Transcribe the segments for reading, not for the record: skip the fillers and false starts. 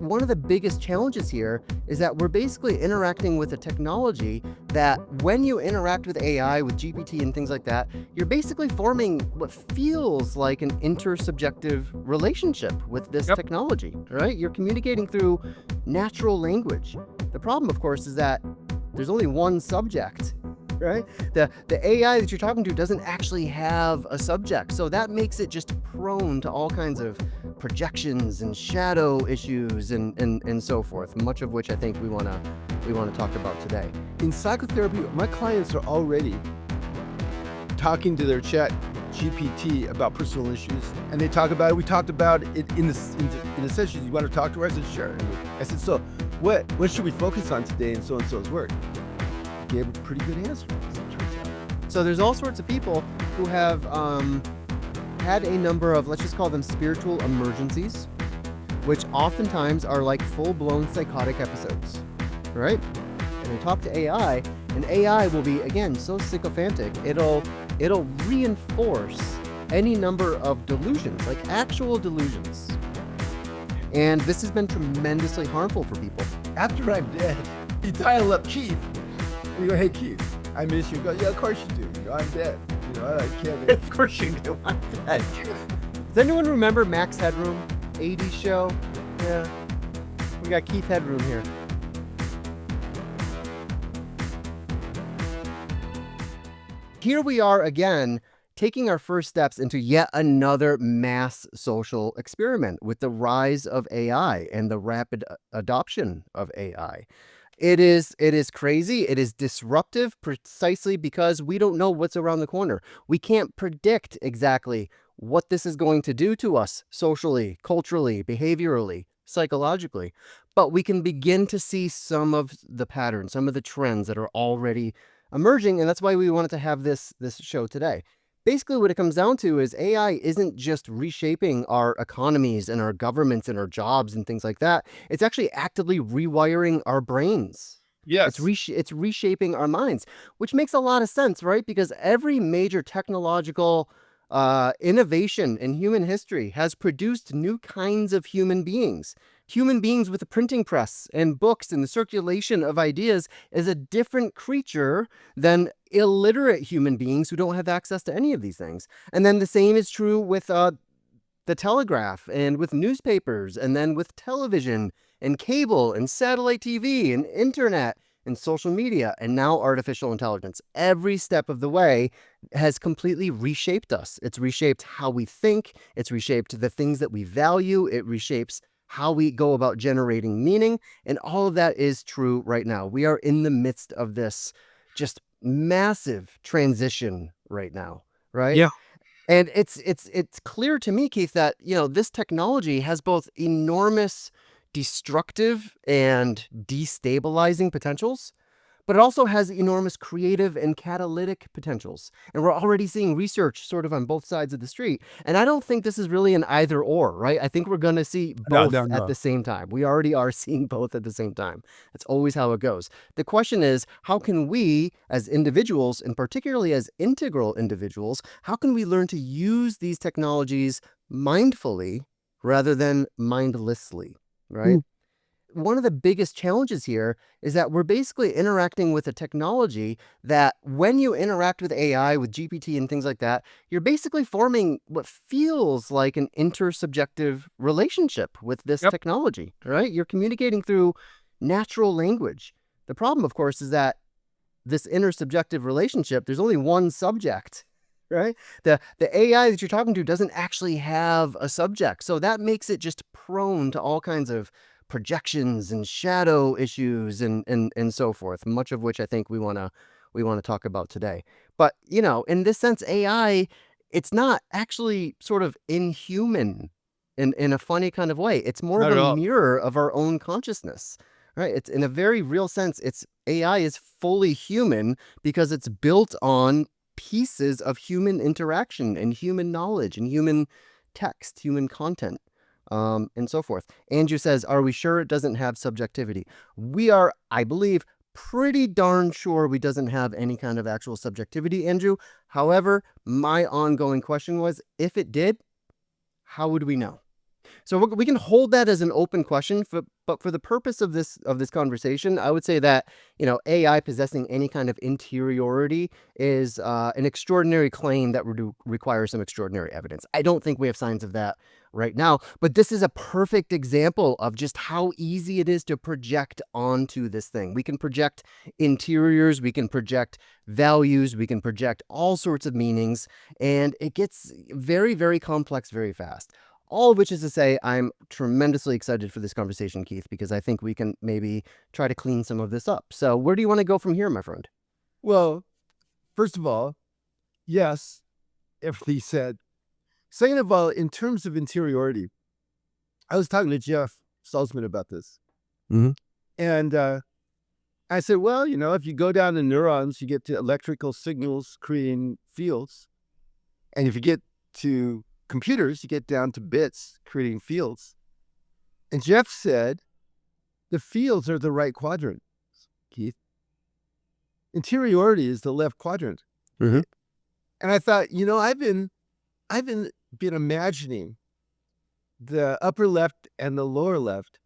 one of the biggest challenges here is that we're basically interacting with a technology that when you interact with AI, with GPT and things like that, you're basically forming what feels like an intersubjective relationship with this technology, right? You're communicating through natural language. The problem, of course, is that there's only one subject, right? The AI that you're talking to doesn't actually have a subject. So that makes it just prone to all kinds of projections and shadow issues and so forth, much of which I think we want to talk about today. In psychotherapy, my clients are already talking to their chat GPT about personal issues, and they talk about it. We talked about it in the session. You want to talk to her? I said, sure. I said, so what should we focus on today in so-and-so's work? Gave a pretty good answer, as it turns out. So there's all sorts of people who have had a number of, let's just call them spiritual emergencies, which oftentimes are like full-blown psychotic episodes, right? And they talk to AI, and AI will be, again, so sycophantic, it'll reinforce any number of delusions, like actual delusions. And this has been tremendously harmful for people. After I'm dead, you dial up Keith, and you go, hey, Keith, I miss you. You go, yeah, of course you do. I'm dead. I can't. Of course you do. I'm dead. Does anyone remember Max Headroom, 80s show? Yeah. We got Keith Headroom here. Here we are again, taking our first steps into yet another mass social experiment with the rise of AI and the rapid adoption of AI. It is crazy. It is disruptive precisely because we don't know what's around the corner. We can't predict exactly what this is going to do to us socially, culturally, behaviorally, psychologically. But we can begin to see some of the patterns, some of the trends that are already emerging. And that's why we wanted to have this show today. Basically, what it comes down to is AI isn't just reshaping our economies and our governments and our jobs and things like that. It's actually actively rewiring our brains. Yes. It's reshaping our minds, which makes a lot of sense, right? Because every major technological innovation in human history has produced new kinds of human beings. Human beings with a printing press and books and the circulation of ideas is a different creature than illiterate human beings who don't have access to any of these things. And then the same is true with the telegraph and with newspapers and then with television and cable and satellite TV and internet and social media and now artificial intelligence. Every step of the way has completely reshaped us. It's reshaped how we think. It's reshaped the things that we value. It reshapes how we go about generating meaning. And all of that is true right now. We are in the midst of this just massive transition right now, right? Yeah. And it's clear to me, Keith, that, this technology has both enormous destructive and destabilizing potentials, but it also has enormous creative and catalytic potentials. And we're already seeing research sort of on both sides of the street. And I don't think this is really an either or, right? I think we're going to see both at the same time. We already are seeing both at the same time. That's always how it goes. The question is, how can we as individuals, and particularly as integral individuals, how can we learn to use these technologies mindfully rather than mindlessly, right? One of the biggest challenges here is that we're basically interacting with a technology that when you interact with AI, with GPT and things like that, you're basically forming what feels like an intersubjective relationship with this technology, right? You're communicating through natural language. The problem, of course, is that this intersubjective relationship, there's only one subject, right? The AI that you're talking to doesn't actually have a subject. So that makes it just prone to all kinds of projections and shadow issues and so forth, much of which I think we want to talk about today. But, in this sense, AI, it's not actually sort of inhuman in a funny kind of way. It's more of a mirror of our own consciousness, right? It's in a very real sense, AI is fully human because it's built on pieces of human interaction and human knowledge and human text, human content. And so forth. Andrew says, are we sure it doesn't have subjectivity? We are, I believe, pretty darn sure we doesn't have any kind of actual subjectivity, Andrew. However, my ongoing question was, if it did, how would we know? So we can hold that as an open question, but for the purpose of this conversation, I would say that AI possessing any kind of interiority is an extraordinary claim that would require some extraordinary evidence. I don't think we have signs of that right now, but this is a perfect example of just how easy it is to project onto this thing. We can project interiors, we can project values, we can project all sorts of meanings, and it gets very, very complex very fast. All of which is to say, I'm tremendously excited for this conversation, Keith, because I think we can maybe try to clean some of this up. So where do you want to go from here, my friend? Well, first of all, yes, everything said. Second of all, in terms of interiority, I was talking to Jeff Salzman about this. Mm-hmm. And I said, well, if you go down to neurons, you get to electrical signals creating fields. And if you get to computers, you get down to bits creating fields. And Jeff said, the fields are the right quadrant, Keith. Interiority is the left quadrant. Mm-hmm. And I thought, I've been imagining the upper left and the lower left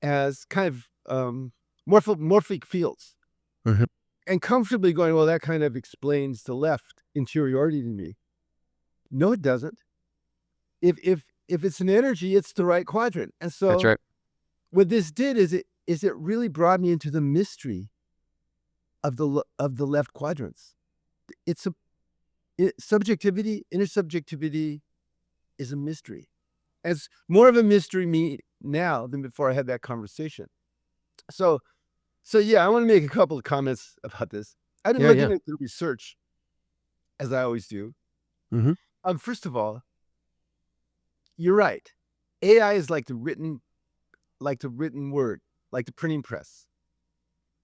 as kind of morphic fields. Mm-hmm. And comfortably going, well, that kind of explains the left interiority to me. No, it doesn't. If it's an energy, it's the right quadrant. And so That's right. what this did is it really brought me into the mystery of the left quadrants. Subjectivity, intersubjectivity is a mystery. It's more of a mystery me now than before I had that conversation. So yeah, I want to make a couple of comments about this. I've been looking at the research, as I always do. Mm-hmm. First of all, you're right. AI is like the written word, like the printing press.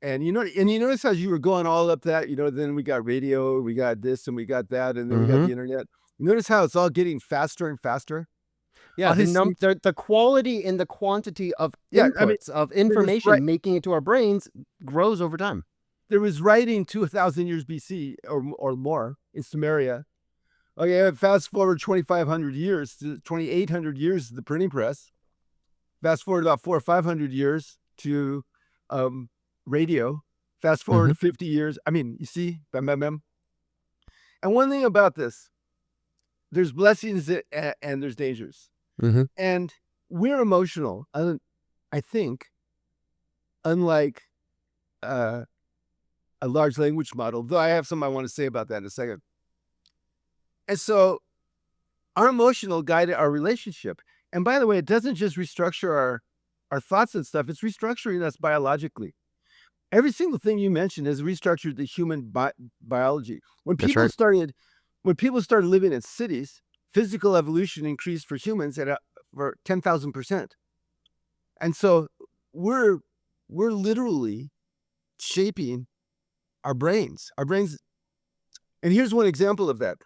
And you notice how you were going all up that, then we got radio, we got this, and we got that, and then we got the internet. You notice how it's all getting faster and faster? Yeah, the quality and the quantity of inputs, of information making it to our brains grows over time. There was writing 2,000 years BC or more in Sumeria. Okay, fast forward 2,500 years to 2,800 years to the printing press. Fast forward about 400 or 500 years to radio. Fast forward to 50 years. I mean, you see, bam, bam, bam. And one thing about this, there's blessings and there's dangers. And we're emotional, I think, unlike a large language model, though I have something I want to say about that in a second. And so our emotional guided our relationship. And by the way, it doesn't just restructure our thoughts and stuff, it's restructuring us biologically. Every single thing you mentioned has restructured the human biology. When people started living in cities, physical evolution increased for humans for 10,000%. And so we're literally shaping our brains. And here's one example of that.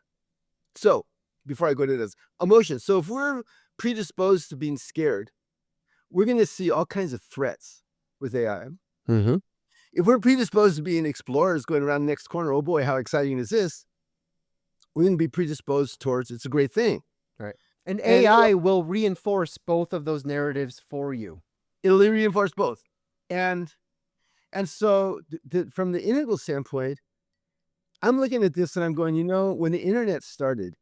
So before I go to this, emotions. So if we're predisposed to being scared, we're going to see all kinds of threats with AI. If we're predisposed to being explorers going around the next corner, oh boy, how exciting is this? We're going to be predisposed towards it's a great thing. Right. And AI will reinforce both of those narratives for you. It'll reinforce both. And so from the integral standpoint, I'm looking at this and I'm going, when the internet started,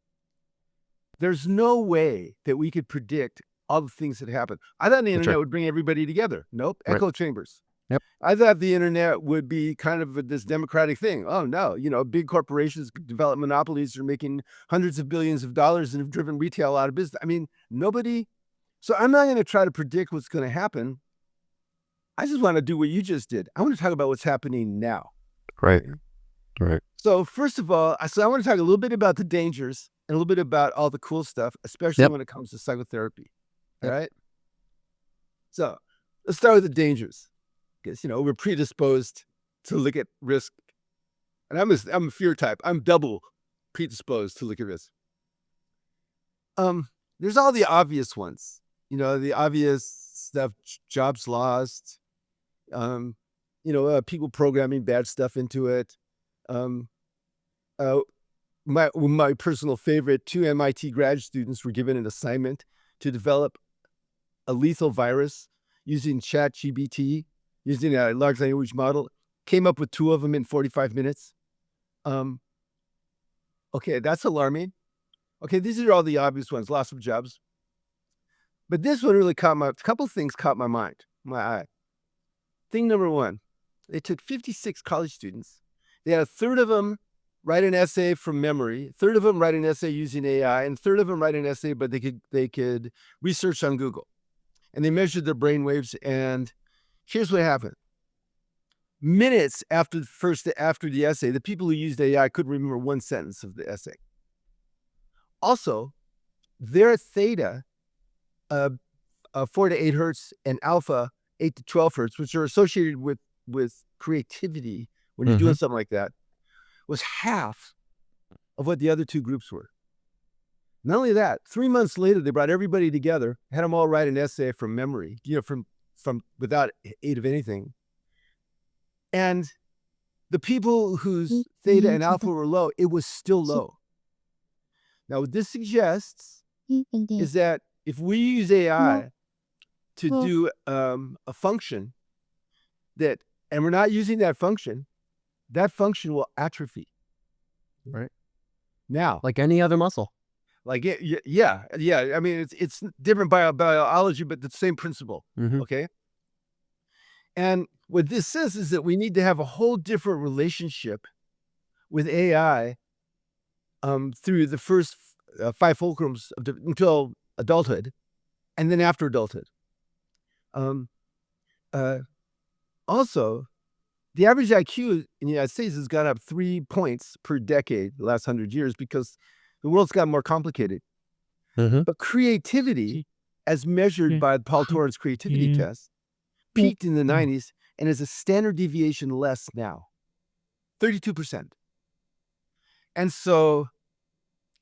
there's no way that we could predict all the things that happen. I thought the internet would bring everybody together. Nope. Echo chambers. Yep. I thought the internet would be kind of this democratic thing. Oh no, big corporations develop monopolies are making hundreds of billions of dollars and have driven retail out of business. I mean, nobody. So I'm not going to try to predict what's going to happen. I just want to do what you just did. I want to talk about what's happening now. Right. So first of all, I want to talk a little bit about the dangers and a little bit about all the cool stuff, especially when it comes to psychotherapy. All right. So let's start with the dangers. Because, we're predisposed to look at risk. And I'm a fear type. I'm double predisposed to look at risk. There's all the obvious ones. The obvious stuff, jobs lost, people programming bad stuff into it. My personal favorite, 2 MIT grad students were given an assignment to develop a lethal virus using ChatGPT, using a large language model, came up with 2 of them in 45 minutes. Okay, that's alarming. Okay, these are all the obvious ones, loss of jobs. But this one really a couple of things caught my eye. Thing number one, they took 56 college students. They had a third of them write an essay from memory, a third of them write an essay using AI, and a third of them write an essay, but they could research on Google. And they measured their brain waves, and here's what happened. Minutes after the essay, the people who used AI couldn't remember one sentence of the essay. Also, their theta, 4 to 8 hertz, and alpha, 8 to 12 hertz, which are associated with creativity when you're doing something like that, was half of what the other two groups were. Not only that, 3 months later, they brought everybody together, had them all write an essay from memory, from without aid of anything. And the people whose theta and alpha were low, it was still low. Now, what this suggests is that if we use AI to do a function and we're not using that function will atrophy. Right. Now, Like any other muscle. like yeah. I mean, it's different biology, but the same principle. Okay. And what this says is that we need to have a whole different relationship with AI through the first 5 fulcrums until adulthood, and then after adulthood. Also, the average IQ in the United States has gone up 3 points per decade the last 100 years because the world's gotten more complicated. But creativity, as measured by Paul Torrance creativity test, peaked in the 90s and is a standard deviation less now, 32%. And so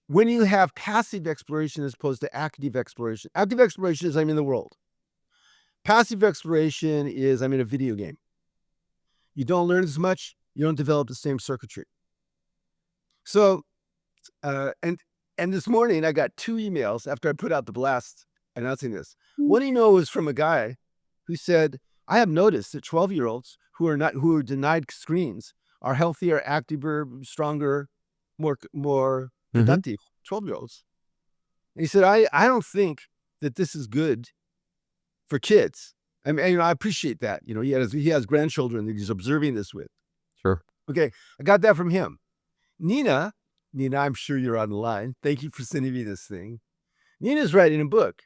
when you have passive exploration as opposed to active exploration is I'm in the world. Passive exploration is I'm in a video game. You don't learn as much, you don't develop the same circuitry. So, and this morning I got 2 emails after I put out the blast announcing this. One email was from a guy who said, I have noticed that 12-year-olds who are denied screens are healthier, activer, stronger, more productive 12-year-olds. And he said, I don't think that this is good for kids. I mean, I appreciate that. He has grandchildren that he's observing this with. Sure. Okay, I got that from him. Nina, I'm sure you're on the line. Thank you for sending me this thing. Nina's writing a book.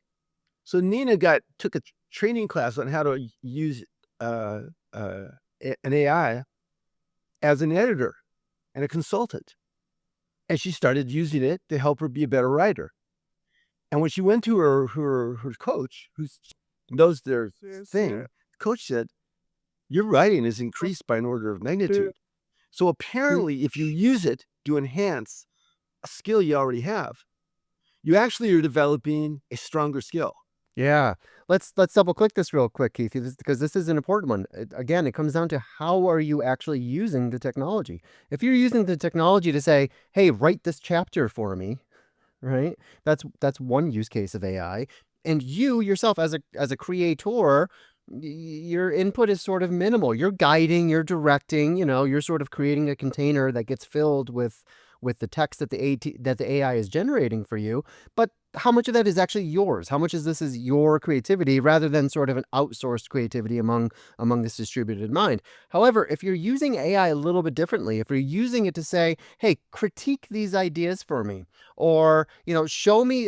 So Nina took a training class on how to use an AI as an editor and a consultant. And she started using it to help her be a better writer. And when she went to her coach, who knows their thing, the coach said, your writing is increased by an order of magnitude. So apparently, if you use it to enhance a skill you already have, you actually are developing a stronger skill. Yeah. Let's double click this real quick, Keith, because this is an important one. Again, it comes down to how are you actually using the technology? If you're using the technology to say, hey, write this chapter for me, right? That's one use case of AI. And you yourself as a creator, your input is sort of minimal. You're guiding, you're directing, you're sort of creating a container that gets filled with the text that the AI is generating for you. But how much of that is actually yours? How much of this is your creativity rather than sort of an outsourced creativity among this distributed mind? However, if you're using AI a little bit differently, if you're using it to say, hey, critique these ideas for me, or, show me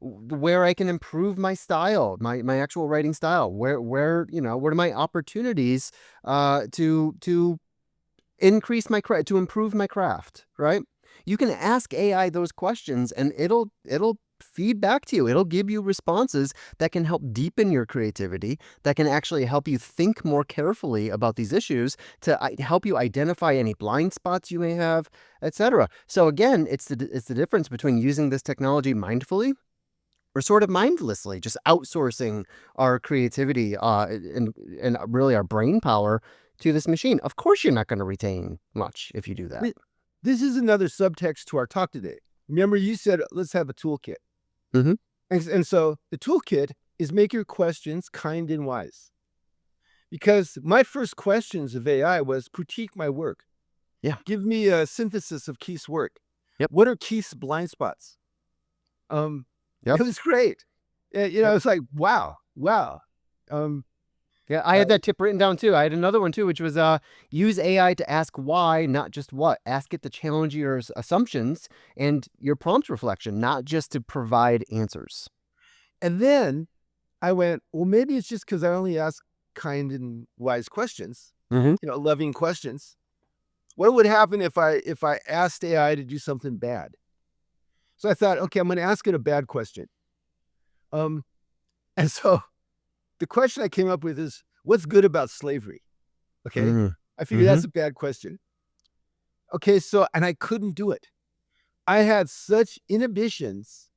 where I can improve my style, my actual writing style, where are my opportunities to increase to improve my craft, right? You can ask AI those questions and it'll feed back to you. It'll give you responses that can help deepen your creativity, that can actually help you think more carefully about these issues, to help you identify any blind spots you may have, etc. So again, it's the difference between using this technology mindfully or sort of mindlessly, just outsourcing our creativity and really our brain power to this machine. Of course, you're not going to retain much if you do that. This is another subtext to our talk today. Remember, you said, let's have a toolkit. And so the toolkit is make your questions kind and wise. Because my first questions of AI was critique my work. Yeah. Give me a synthesis of Keith's work. Yep. What are Keith's blind spots? Um, Yep. it was great. Yep. It's like, wow. Um, Yeah, I had that tip written down too. I had another one too, which was use AI to ask why, not just what. Ask it to challenge your assumptions and your prompt reflection, not just to provide answers. and then I went, well, maybe it's just because I only ask kind and wise questions, Mm-hmm. loving questions. What would happen if I asked AI to do something bad? So I thought, okay, I'm going to ask it a bad question. And so the question I came up with is, what's good about slavery? Okay. Mm-hmm. I figured that's a bad question. Okay. So, and I couldn't do it. I had such inhibitions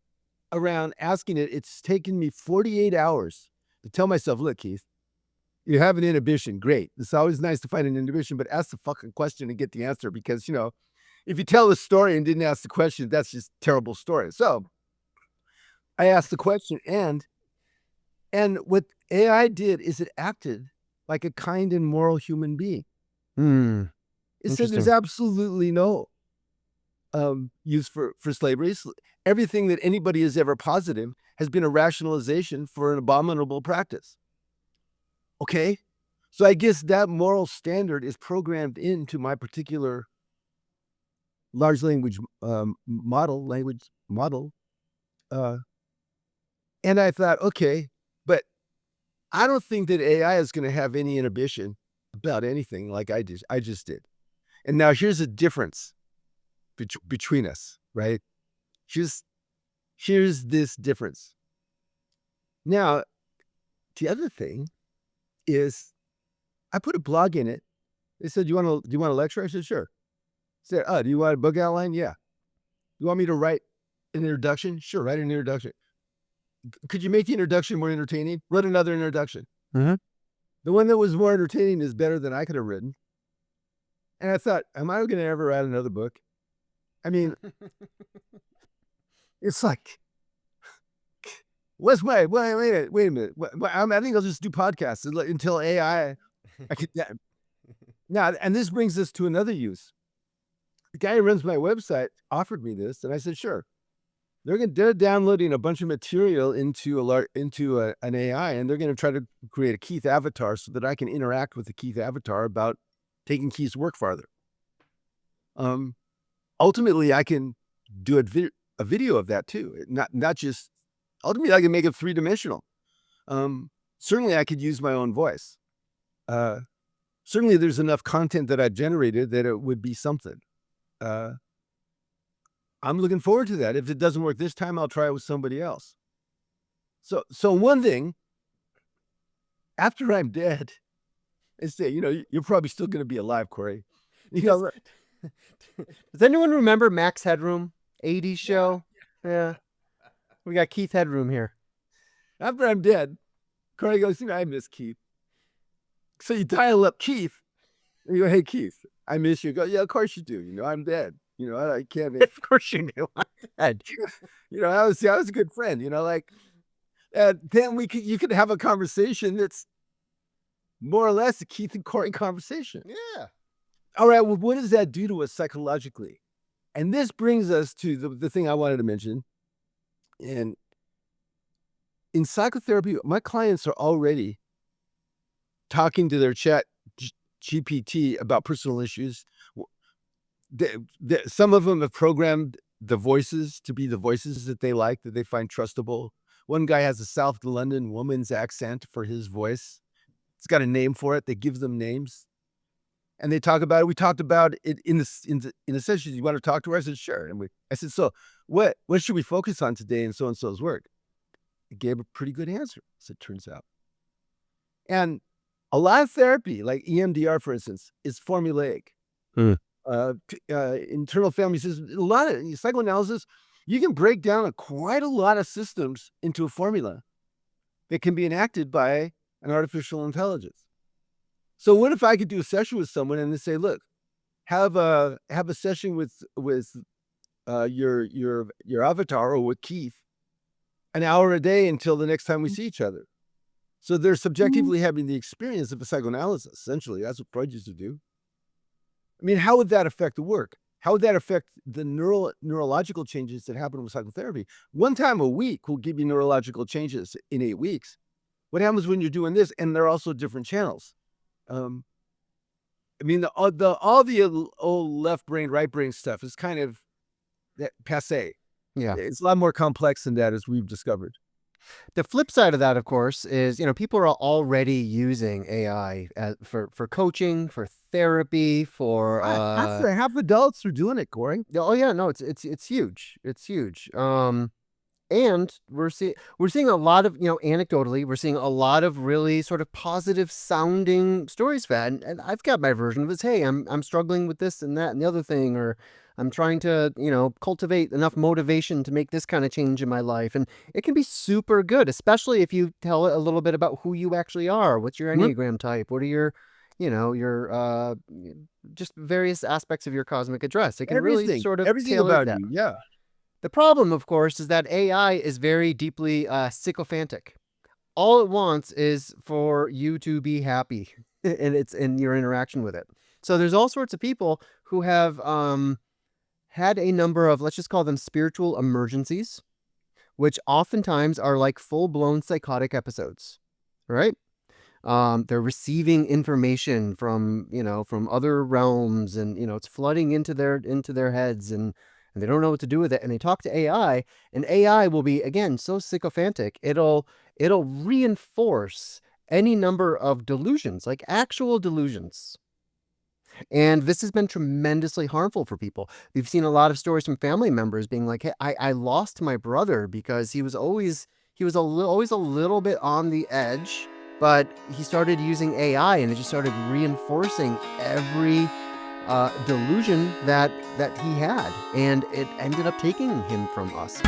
around asking it. It's taken me 48 hours to tell myself, look, Keith, you have an inhibition. Great. It's always nice to find an inhibition, but ask the fucking question and get the answer because, if you tell the story and didn't ask the question, that's just a terrible story. So I asked the question and what AI did is it acted like a kind and moral human being. Mm. It said there's Interesting. absolutely no use for slavery. Everything that anybody has ever posited has been a rationalization for an abominable practice. Okay, so I guess that moral standard is programmed into my particular large language model. And I thought, okay, but I don't think that AI is going to have any inhibition about anything like I just did. And now here's a difference between us, right? Here's this difference. Now, the other thing is I put a blog in it. They said, do you want to lecture? I said, sure. They said, oh, do you want a book outline? Yeah. You want me to write an introduction? Sure, write an introduction. Could you make the introduction more entertaining? Write another introduction. Mm-hmm. The one that was more entertaining is better than I could have written. And I thought, am I going to ever write another book? I mean, it's like, wait a minute. I think I'll just do podcasts until AI. Now, and this brings us to another use. The guy who runs my website offered me this, and I said, sure. They're downloading a bunch of material into an AI, and they're going to try to create a Keith avatar so that I can interact with the Keith avatar about taking Keith's work farther. Ultimately, I can do a video of that too. Not just ultimately, I can make it 3-dimensional. Certainly, I could use my own voice. Certainly, there's enough content that I generated that it would be something. I'm looking forward to that. If it doesn't work this time, I'll try it with somebody else. So one thing, after I'm dead, is that, you're probably still going to be alive, Corey. Does anyone remember Max Headroom, 80s show? Yeah. We got Keith Headroom here. After I'm dead, Corey goes, I miss Keith. So you dial up Keith, and you go, hey, Keith, I miss you. Go, yeah, of course you do. I'm dead. I can't make. Of course you knew. I'm dead. I was a good friend. Then you could have a conversation that's more or less a Keith and Corey conversation. Yeah. All right. Well, what does that do to us psychologically? And this brings us to the thing I wanted to mention. And in psychotherapy, my clients are already talking to their chat GPT about personal issues. Some of them have programmed the voices to be the voices that they like, that they find trustable. One guy has a South London woman's accent for his voice. It's got a name for it. They give them names. And they talk about it. We talked about it in the session. You want to talk to her? I said, sure. And I said, so what should we focus on today in so-and-so's work? It gave a pretty good answer, as it turns out. And a lot of therapy, like EMDR, for instance, is formulaic. Internal family systems, a lot of psychoanalysis, you can break down quite a lot of systems into a formula that can be enacted by an artificial intelligence. So what if I could do a session with someone and they say, look, have a session with your avatar or with Keith, an hour a day until the next time we see each other. So they're subjectively having the experience of a psychoanalysis. Essentially, that's what Freud used to do. I mean, how would that affect the work? How would that affect the neurological changes that happen with psychotherapy? One time a week will give you neurological changes in 8 weeks. What happens when you're doing this? And they're also different channels. I mean, all the old left brain, right brain stuff is kind of passe. Yeah. It's a lot more complex than that, as we've discovered. The flip side of that, of course, is, people are already using AI for coaching, for therapy, for Half adults are doing it, Corey. oh yeah, no, it's huge. It's huge. And we're seeing a lot of, anecdotally, we're seeing a lot of really sort of positive sounding stories for that. And I've got my version of this. Hey, I'm struggling with this and that and the other thing, or I'm trying to, cultivate enough motivation to make this kind of change in my life. And it can be super good, especially if you tell it a little bit about who you actually are. What's your Enneagram type? What are your, your just various aspects of your cosmic address. It can really sort of everything tailor about that. you. Yeah. The problem, of course, is that AI is very deeply sycophantic. All it wants is for you to be happy and it's in your interaction with it. So there's all sorts of people who have had a number of, let's just call them spiritual emergencies, which oftentimes are like full-blown psychotic episodes, right? They're receiving information from, from other realms, and, it's flooding into their heads, and they don't know what to do with it. And they talk to AI, and AI will be, again, so sycophantic. It'll reinforce any number of delusions, like actual delusions. And this has been tremendously harmful for people. We've seen a lot of stories from family members being like, hey, I lost my brother because he was always a little bit on the edge, but he started using AI and it just started reinforcing every delusion that he had, and it ended up taking him from us.